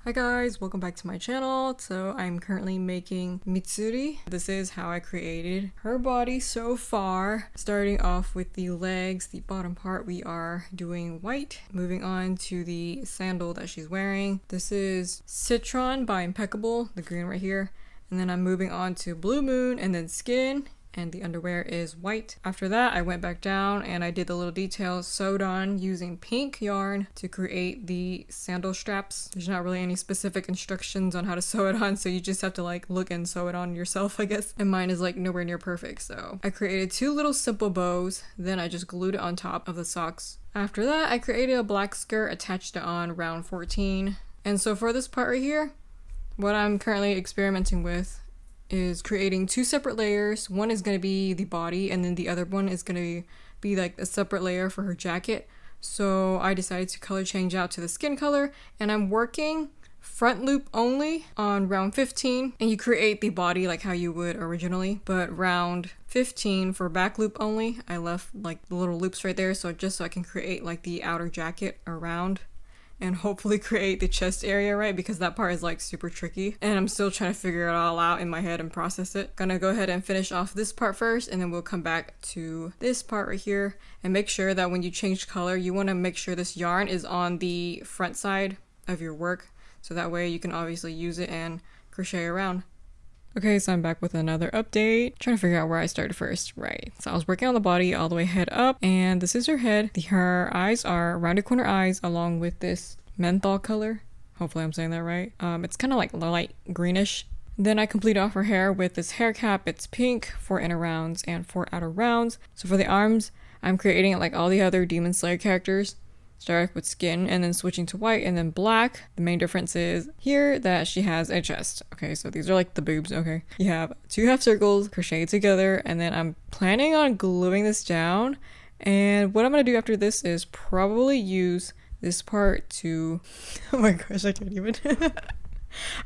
Hi guys, welcome back to my channel. So I'm currently making Mitsuri. This is how I created her body so far. Starting off with the legs, the bottom part we are doing white. Moving on to the sandal that she's wearing. This is Citron by Impeccable, the green right here. And then I'm moving on to Blue Moon and then Skin. And the underwear is white. After that, I went back down and I did the little details sewed on using pink yarn to create the sandal straps. There's not really any specific instructions on how to sew it on, so you just have to like look and sew it on yourself, I guess. And mine is like nowhere near perfect, so I created two little simple bows, then I just glued it on top of the socks. After that, I created a black skirt, attached it on round 14. And so for this part right here, what I'm currently experimenting with is creating two separate layers. One is going to be the body and then the other one is going to be like a separate layer for her jacket. So I decided to color change out to the skin color, and I'm working front loop only on round 15, and you create the body like how you would originally, but round 15 for back loop only. I left like the little loops right there so I can create like the outer jacket around and hopefully create the chest area right, because that part is like super tricky and I'm still trying to figure it all out in my head and process it. Gonna go ahead and finish off this part first, and then we'll come back to this part right here. And make sure that when you change color, you want to make sure this yarn is on the front side of your work, so that way you can obviously use it and crochet around. Okay, so I'm back with another update. Trying to figure out where I started first. Right, so I was working on the body all the way head up, and this is her head. Her eyes are rounded corner eyes along with this menthol color. Hopefully I'm saying that right. It's kind of like light greenish. Then I complete off her hair with this hair cap. It's pink for inner rounds and for outer rounds. So for the arms, I'm creating it like all the other Demon Slayer characters. Start with skin and then switching to white and then black. The main difference is here that she has a chest. Okay, so these are like the boobs, okay? You have two half circles crocheted together, and then I'm planning on gluing this down. And what I'm gonna do after this is probably use this part to... Oh my gosh, I can't even.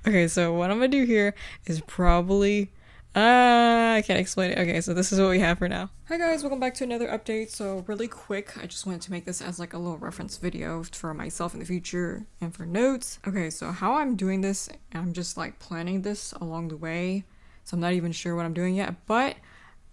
Okay, so what I'm gonna do here is probably... I can't explain it. Okay, so this is what we have for now. Hi guys, welcome back to another update. So really quick, I just wanted to make this as like a little reference video for myself in the future and for notes. Okay, so how I'm doing this, I'm just like planning this along the way. So I'm not even sure what I'm doing yet, but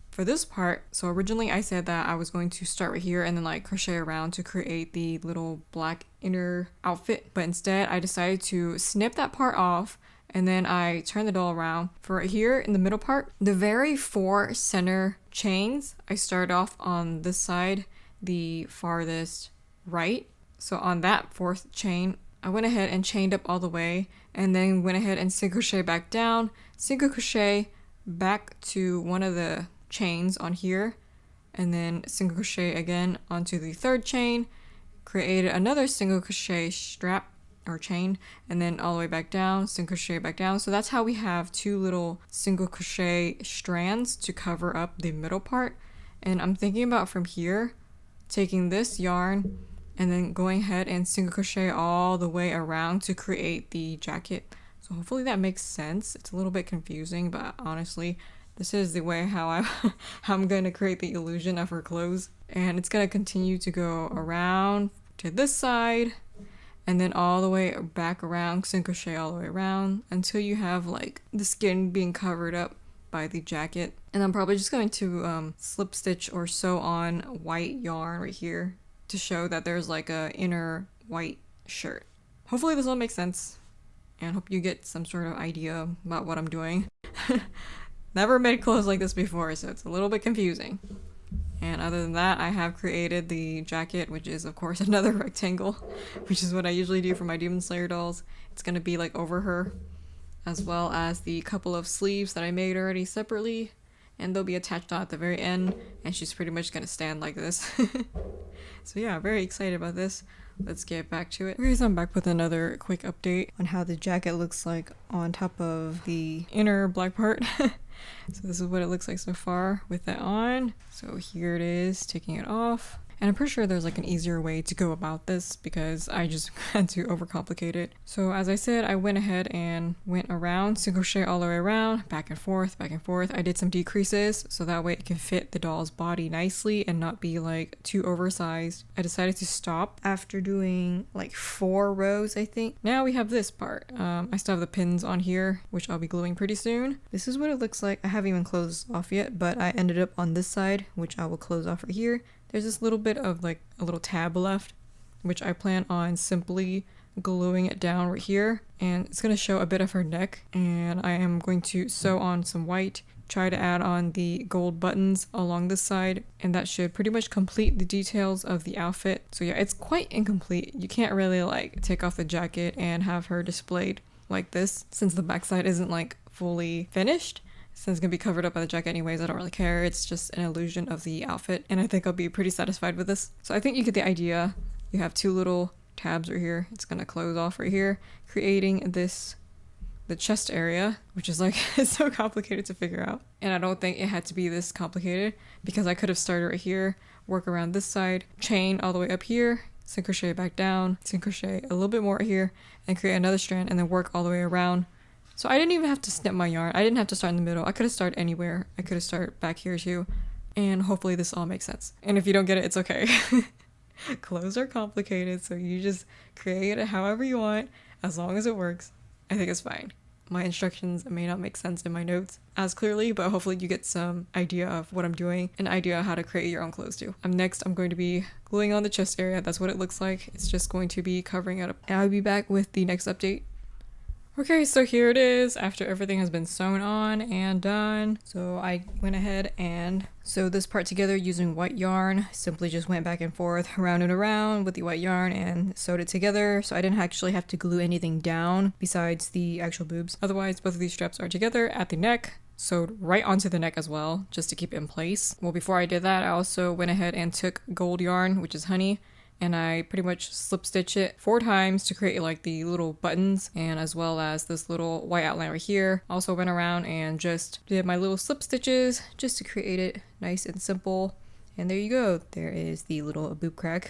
for this part, so originally I said that I was going to start right here and then like crochet around to create the little black inner outfit, but instead I decided to snip that part off. And then I turn the doll around. For right here in the middle part, the very four center chains, I start off on this side, the farthest right. So on that fourth chain, I went ahead and chained up all the way, and then went ahead and single crochet back down, single crochet back to one of the chains on here, and then single crochet again onto the third chain, created another single crochet strap or chain, and then all the way back down, single crochet back down. So that's how we have two little single crochet strands to cover up the middle part. And I'm thinking about from here taking this yarn and then going ahead and single crochet all the way around to create the jacket. So hopefully that makes sense. It's a little bit confusing, but honestly this is the way how I'm going to create the illusion of her clothes. And it's going to continue to go around to this side and then all the way back around, single crochet all the way around until you have like the skin being covered up by the jacket. And I'm probably just going to slip stitch or sew on white yarn right here to show that there's like a inner white shirt. Hopefully this all makes sense, and hope you get some sort of idea about what I'm doing. Never made clothes like this before, so it's a little bit confusing. And other than that, I have created the jacket, which is of course another rectangle, which is what I usually do for my Demon Slayer dolls. It's going to be like over her, as well as the couple of sleeves that I made already separately, and they'll be attached on at the very end, and she's pretty much going to stand like this. So yeah, very excited about this. Let's get back to it. Okay, so I'm back with another quick update on how the jacket looks like on top of the inner black part. So this is what it looks like so far with that on. So here it is, taking it off. And I'm pretty sure there's like an easier way to go about this because I just had to overcomplicate it. So as I said, I went ahead and went around, single crochet all the way around, back and forth, back and forth. I did some decreases so that way it can fit the doll's body nicely and not be like too oversized. I decided to stop after doing like 4 rows, I think. Now we have this part. I still have the pins on here, which I'll be gluing pretty soon. This is what it looks like. I haven't even closed off yet, but I ended up on this side, which I will close off right here. There's this little bit of like a little tab left, which I plan on simply gluing it down right here. And it's going to show a bit of her neck. And I am going to sew on some white, try to add on the gold buttons along this side. And that should pretty much complete the details of the outfit. So yeah, it's quite incomplete. You can't really like take off the jacket and have her displayed like this since the backside isn't like fully finished. Since it's gonna be covered up by the jacket anyways, I don't really care. It's just an illusion of the outfit, and I think I'll be pretty satisfied with this. So I think you get the idea. You have 2 little tabs right here. It's gonna close off right here, creating this, the chest area, which is like, it's so complicated to figure out. And I don't think it had to be this complicated because I could have started right here, work around this side, chain all the way up here, single crochet back down, single crochet a little bit more right here, and create another strand, and then work all the way around. So I didn't even have to snip my yarn. I didn't have to start in the middle. I could have started anywhere. I could have started back here too. And hopefully this all makes sense. And if you don't get it, it's okay. Clothes are complicated, so you just create it however you want, as long as it works. I think it's fine. My instructions may not make sense in my notes as clearly, but hopefully you get some idea of what I'm doing, an idea of how to create your own clothes too. Next, I'm going to be gluing on the chest area. That's what it looks like. It's just going to be covering it up. And I'll be back with the next update. Okay, so here it is after everything has been sewn on and done. So I went ahead and sewed this part together using white yarn. Simply just went back and forth, around and around with the white yarn and sewed it together. So I didn't actually have to glue anything down besides the actual boobs. Otherwise, both of these straps are together at the neck, sewed right onto the neck as well, just to keep it in place. Well, before I did that, I also went ahead and took gold yarn, which is honey, and I pretty much slip stitch it 4 times to create like the little buttons, and as well as this little white outline right here. Also went around and just did my little slip stitches just to create it nice and simple. And there you go. There is the little boob crack.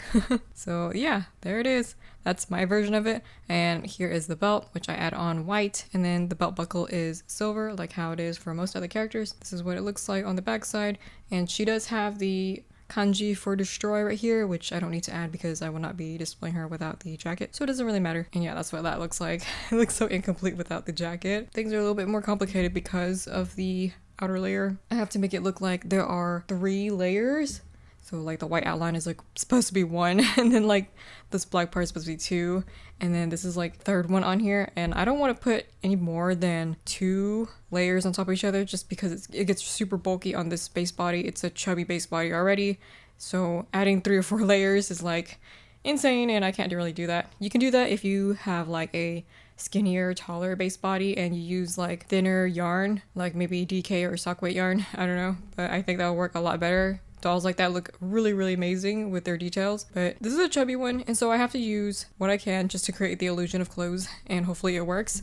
So yeah, there it is. That's my version of it. And here is the belt, which I add on white. And then the belt buckle is silver, like how it is for most other characters. This is what it looks like on the back side. And she does have the kanji for destroy right here, which I don't need to add because I will not be displaying her without the jacket, so it doesn't really matter. And yeah, that's what that looks like. It looks so incomplete without the jacket. Things are a little bit more complicated because of the outer layer. I have to make it look like there are 3 layers. So like the white outline is like supposed to be 1, and then like this black part is supposed to be 2, and then this is like 3rd one on here. And I don't want to put any more than 2 layers on top of each other just because it gets super bulky on this base body. It's a chubby base body already, so adding 3 or 4 layers is like insane, and I can't really do that. You can do that if you have like a skinnier, taller base body and you use like thinner yarn, like maybe DK or sock weight yarn. I don't know, but I think that'll work a lot better. Dolls like that look really, really amazing with their details, but this is a chubby one, and so I have to use what I can just to create the illusion of clothes, and hopefully it works.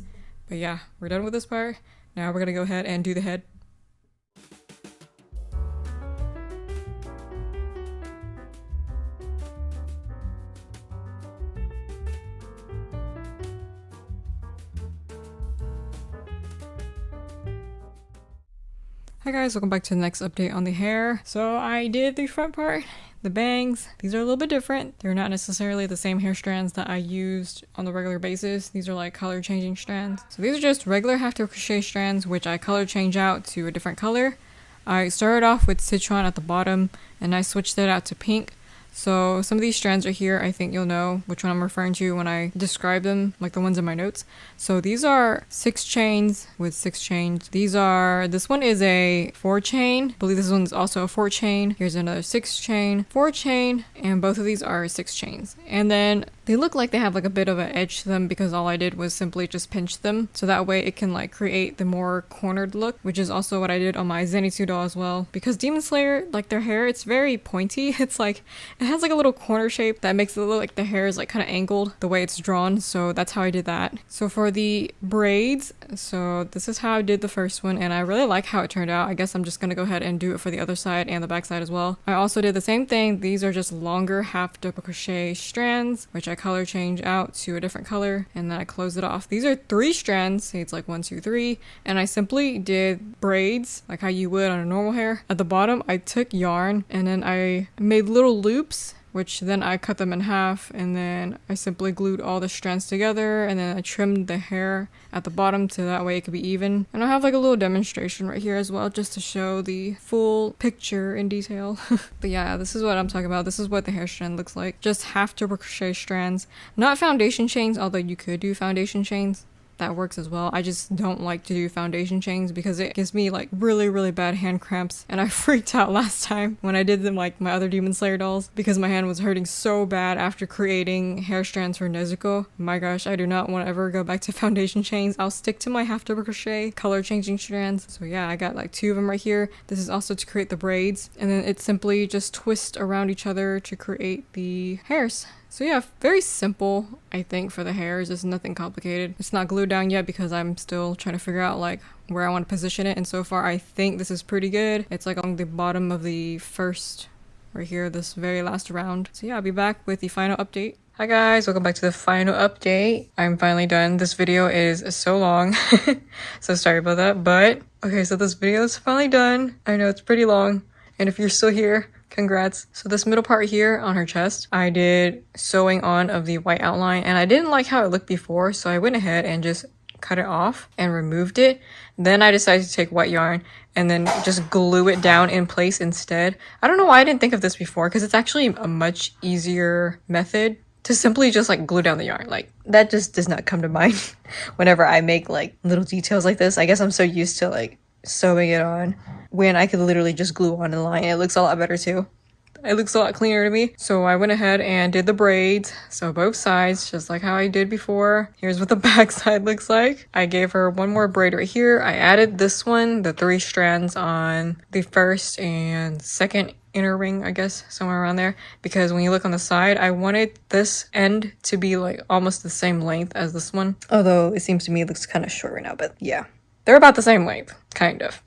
But yeah, we're done with this part. Now we're gonna go ahead and do the head. Hi guys, welcome back to the next update on the hair. So I did the front part, the bangs. These are a little bit different. They're not necessarily the same hair strands that I used on the regular basis. These are like color changing strands. So these are just regular half crochet strands, which I color change out to a different color. I started off with citron at the bottom and I switched it out to pink. So some of these strands are here. I think you'll know which one I'm referring to when I describe them, like the ones in my notes. So these are 6 chains with 6 chains. This one is a 4 chain. I believe this one's also a 4 chain. Here's another 6 chain, 4 chain, and both of these are 6 chains. And then They look like they have like a bit of an edge to them because all I did was simply just pinch them. So that way it can like create the more cornered look, which is also what I did on my Zenitsu doll as well. Because Demon Slayer, like their hair, it's very pointy. It's like, it has like a little corner shape that makes it look like the hair is like kind of angled the way it's drawn. So that's how I did that. So for the braids, so this is how I did the first one and I really like how it turned out. I guess I'm just gonna go ahead and do it for the other side and the back side as well. I also did the same thing. These are just longer half double crochet strands, which I color change out to a different color and then I close it off. These are 3 strands, see it's like 1, 2, 3, and I simply did braids like how you would on a normal hair. At the bottom I took yarn and then I made little loops, which then I cut them in half and then I simply glued all the strands together and then I trimmed the hair at the bottom so that way it could be even. And I have like a little demonstration right here as well just to show the full picture in detail. But yeah, this is what I'm talking about. This is what the hair strand looks like. Just half double crochet strands, not foundation chains, although you could do foundation chains. That works as well. I just don't like to do foundation chains because it gives me like really bad hand cramps and I freaked out last time when I did them like my other Demon Slayer dolls because my hand was hurting so bad after creating hair strands for Nezuko. My gosh, I do not want to ever go back to foundation chains. I'll stick to my half double crochet color changing strands. So yeah, I got like 2 of them right here. This is also to create the braids and then it simply just twists around each other to create the hairs. So yeah, very simple, I think, for the hairs. It's nothing complicated. It's not glued down yet because I'm still trying to figure out like where I want to position it. And so far, I think this is pretty good. It's like on the bottom of the first, right here, this very last round. So yeah, I'll be back with the final update. Hi guys, welcome back to the final update. I'm finally done. This video is so long, so sorry about that. But okay, so this video is finally done. I know it's pretty long. And if you're still here, congrats. So this middle part here on her chest, I did sewing on of the white outline and I didn't like how it looked before. So I went ahead and just cut it off and removed it. Then I decided to take white yarn and then just glue it down in place instead. I don't know why I didn't think of this before because it's actually a much easier method to simply just like glue down the yarn. Like that just does not come to mind whenever I make like little details like this. I guess I'm so used to like sewing it on when I could literally just glue on the line. It looks a lot better too. It looks a lot cleaner to me. So I went ahead and did the braids. So both sides, just like how I did before. Here's what the back side looks like. I gave her one more braid right here. I added this one, the 3 strands on the first and second inner ring, I guess, somewhere around there. Because when you look on the side, I wanted this end to be like almost the same length as this one. Although it seems to me it looks kind of short right now, but yeah. They're about the same length, kind of.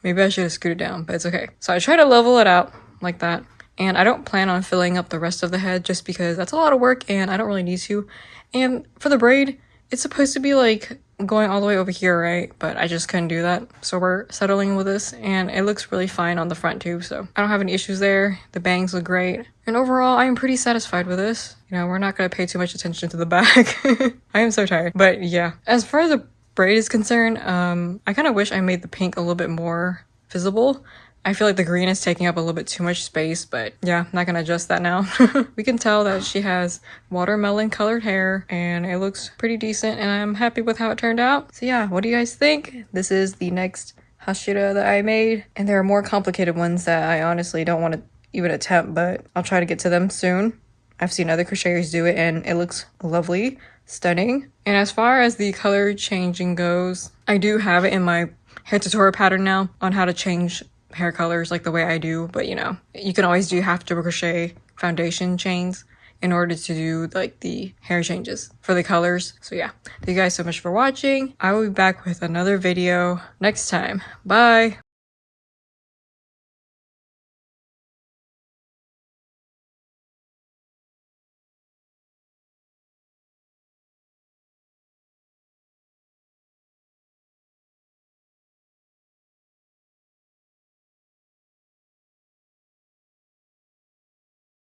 Maybe I should have scooted down, but it's okay. So I try to level it out like that. And I don't plan on filling up the rest of the head just because that's a lot of work and I don't really need to. And for the braid, it's supposed to be like going all the way over here, right? But I just couldn't do that. So we're settling with this and it looks really fine on the front too. So I don't have any issues there. The bangs look great. And overall, I'm pretty satisfied with this. You know, we're not going to pay too much attention to the back. I am so tired. But yeah, as far as the braid is concerned, I kind of wish I made the pink a little bit more visible. I feel like the green is taking up a little bit too much space, but yeah, not gonna adjust that now. We can tell that she has watermelon colored hair and it looks pretty decent and I'm happy with how it turned out. So yeah, what do you guys think? This is the next Hashira that I made and there are more complicated ones that I honestly don't want to even attempt, but I'll try to get to them soon. I've seen other crocheters do it and it looks lovely. Stunning. And as far as the color changing goes, I do have it in my hair tutorial pattern now on how to change hair colors like the way I do, but you know, you can always do half double crochet foundation chains in order to do like the hair changes for the colors. So yeah, thank you guys so much for watching. I will be back with another video next time. Bye.